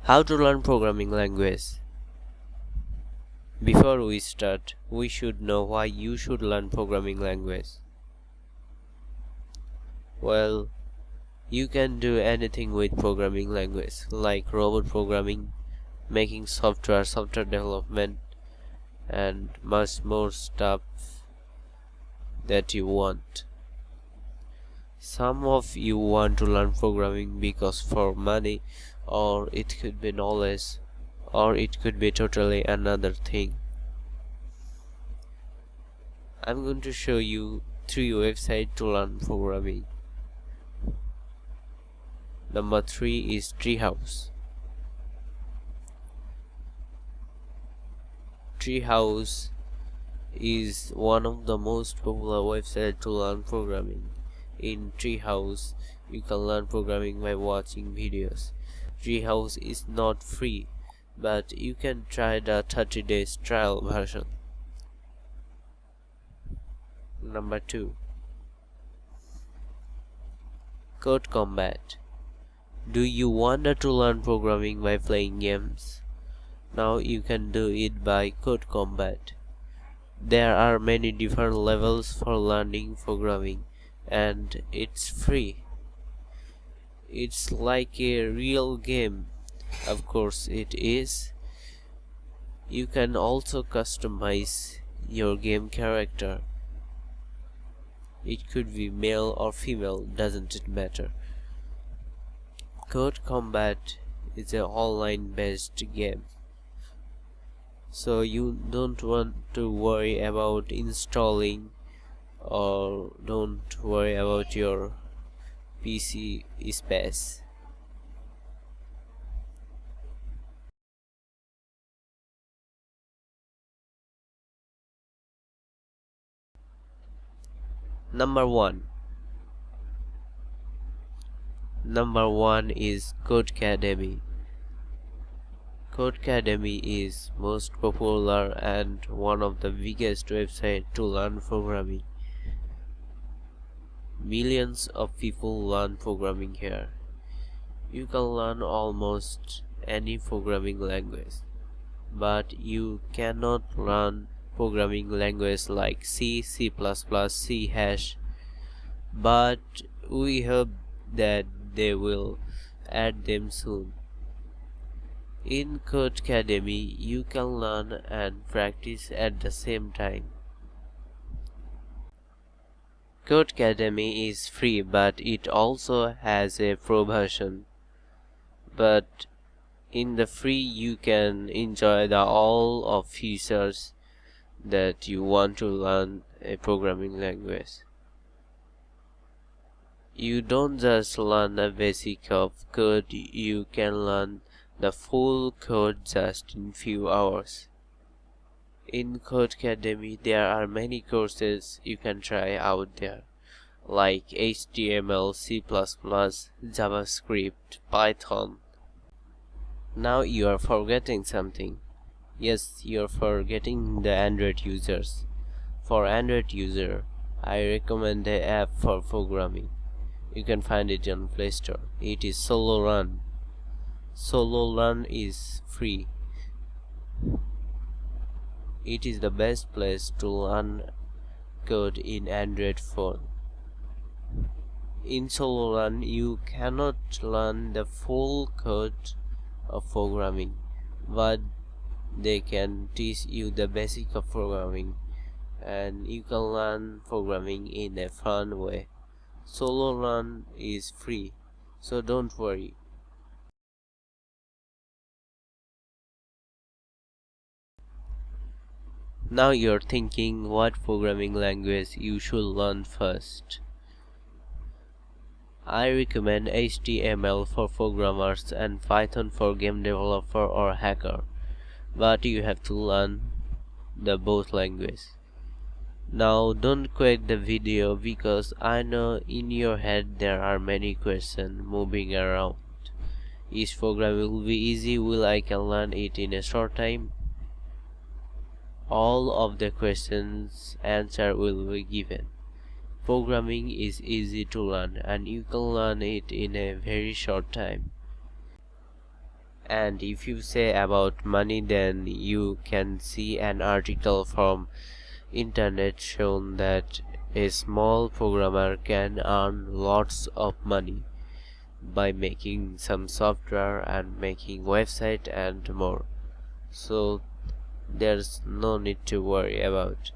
How to learn programming language. Before we start, we should know why you should learn programming language. Well, you can do anything with programming language, like robot programming, making software development, and much more stuff that you want. Some of you want to learn programming because for money, or it could be knowledge, or it could be totally another thing. I'm going to show you 3 websites to learn programming. Number 3 is Treehouse. Treehouse is one of the most popular websites to learn programming. In Treehouse, you can learn programming by watching videos. Treehouse is not free, but you can try the 30 days trial version. Number 2, Code Combat. Do you want to learn programming by playing games? Now you can do it by Code Combat. There are many different levels for learning programming, and it's free. It's like a real game. Of course it is. You can also customize your game character. It could be male or female, doesn't it matter. Code Combat is an online based game, so you don't want to worry about installing, or don't worry about your PC space. Number 1 is Codecademy. Codecademy is most popular and one of the biggest websites to learn programming. Millions of people learn programming here. You can learn almost any programming language, but you cannot learn programming language like C, C++, C#, but we hope that they will add them soon. In Codecademy, you can learn and practice at the same time. Codecademy is free, but it also has a pro version. But in the free, you can enjoy all of features that you want to learn a programming language. You don't just learn the basic of code, you can learn the full code just in few hours. In Codecademy, there are many courses you can try out there, like HTML, C++, JavaScript, Python. Now you are forgetting something. Yes, you are forgetting the Android users. For Android user, I recommend the app for programming. You can find it on Play Store. It is Solo Run. Solo Run is free. It is the best place to learn code in Android phone. In Solo Run, you cannot learn the full code of programming, but they can teach you the basic of programming, and you can learn programming in a fun way. Solo Run is free, so don't worry. Now you're thinking what programming language you should learn first. I recommend HTML for programmers and Python for game developer or hacker, but you have to learn the both languages. Now don't quit the video, because I know in your head there are many questions moving around. Is programming will be easy? Will I can learn it in a short time? All of the questions answer will be given. Programming is easy to learn, and you can learn it in a very short time. And if you say about money, then you can see an article from internet shown that a small programmer can earn lots of money by making some software and making website and more. So there's no need to worry about.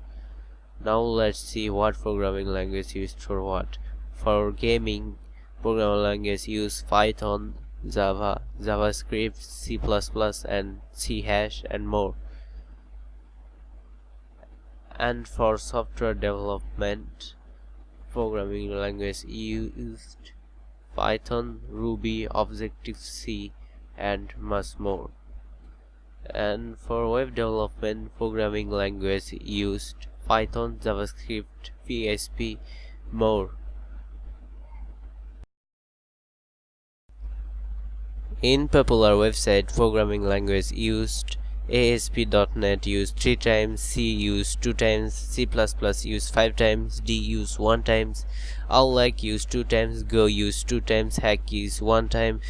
Now let's see what programming language used for what. For gaming, programming language use Python, Java, JavaScript, C++, and C#, and more. And for software development, programming language used Python, Ruby, Objective-C, and much more. And for web development, programming language used Python, JavaScript, PHP, more. In popular website programming language used, ASP.NET used 3 times, C used 2 times, C++ used 5 times, D used 1 times, Allak used 2 times, Go used 2 times, Hack used 1 time,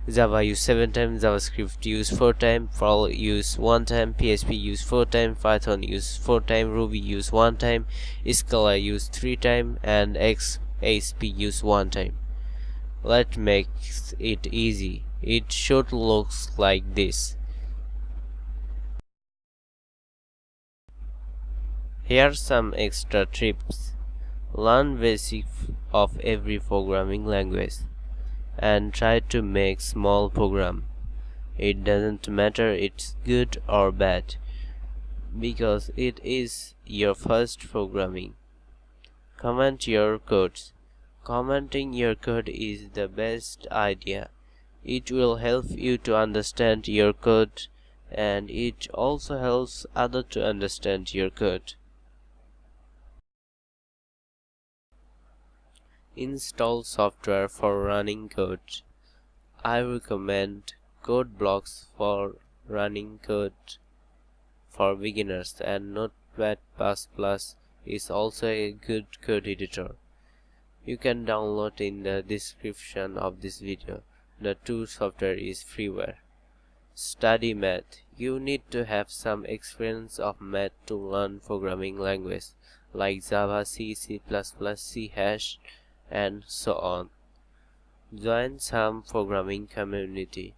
Java used 7 times, JavaScript used 4 times, Perl used 1 time, PHP used 4 times, Python used 4 times, Ruby used 1 time, Scala used 3 times, and XASP used 1 time. Let's make it easy. It should look like this. Here's some extra tips. Learn basics of every programming language and try to make small program. It doesn't matter it's good or bad, because it is your first programming. Comment your codes. Commenting your code is the best idea. It will help you to understand your code, and it also helps others to understand your code. Install software for running code. I recommend code blocks for running code for beginners, and Notepad++ is also a good code editor. You can download in the description of this video. The two software is freeware. Study math. You need to have some experience of math to learn programming language like Java, C, C++, C#, and so on. Join some programming community.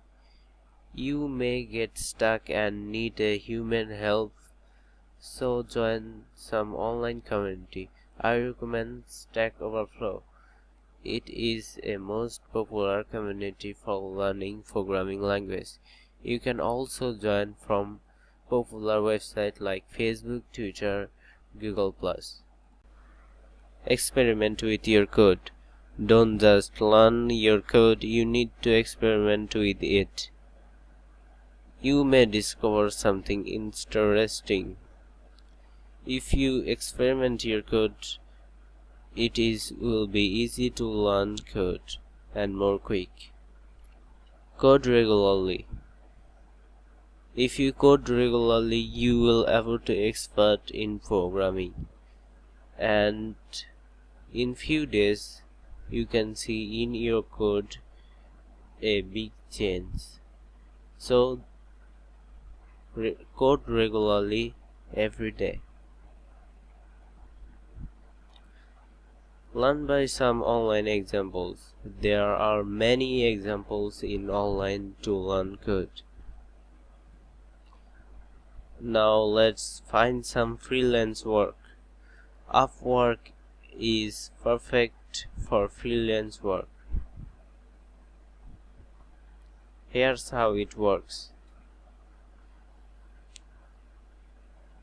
You may get stuck and need a human help, so join some online community. I recommend Stack Overflow. It is a most popular community for learning programming language. You can also join from popular websites like Facebook, Twitter, Google+. Experiment with your code. Don't just learn your code, you need to experiment with it. You may discover something interesting. If you experiment your code, it will be easy to learn code and more quick. Code regularly. If you code regularly, you will able to expert in programming, and in few days you can see in your code a big change. So code regularly every day. Learn by some online examples. There are many examples in online to learn code. Now let's find some freelance work. Upwork is perfect for freelance work. Here's how it works.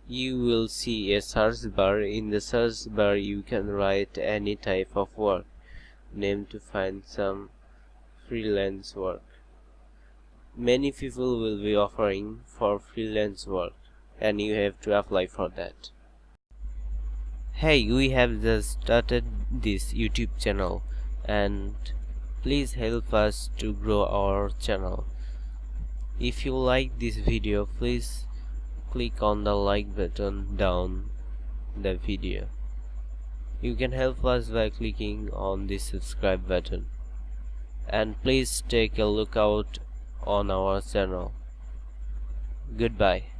You will see a search bar. In the search bar you can write any type of work name to find some freelance work. Many people will be offering for freelance work, and you have to apply for that. Hey, we have just started this YouTube channel, and please help us to grow our channel. If you like this video, please click on the like button down the video. You can help us by clicking on the subscribe button, and please take a look out on our channel. Goodbye.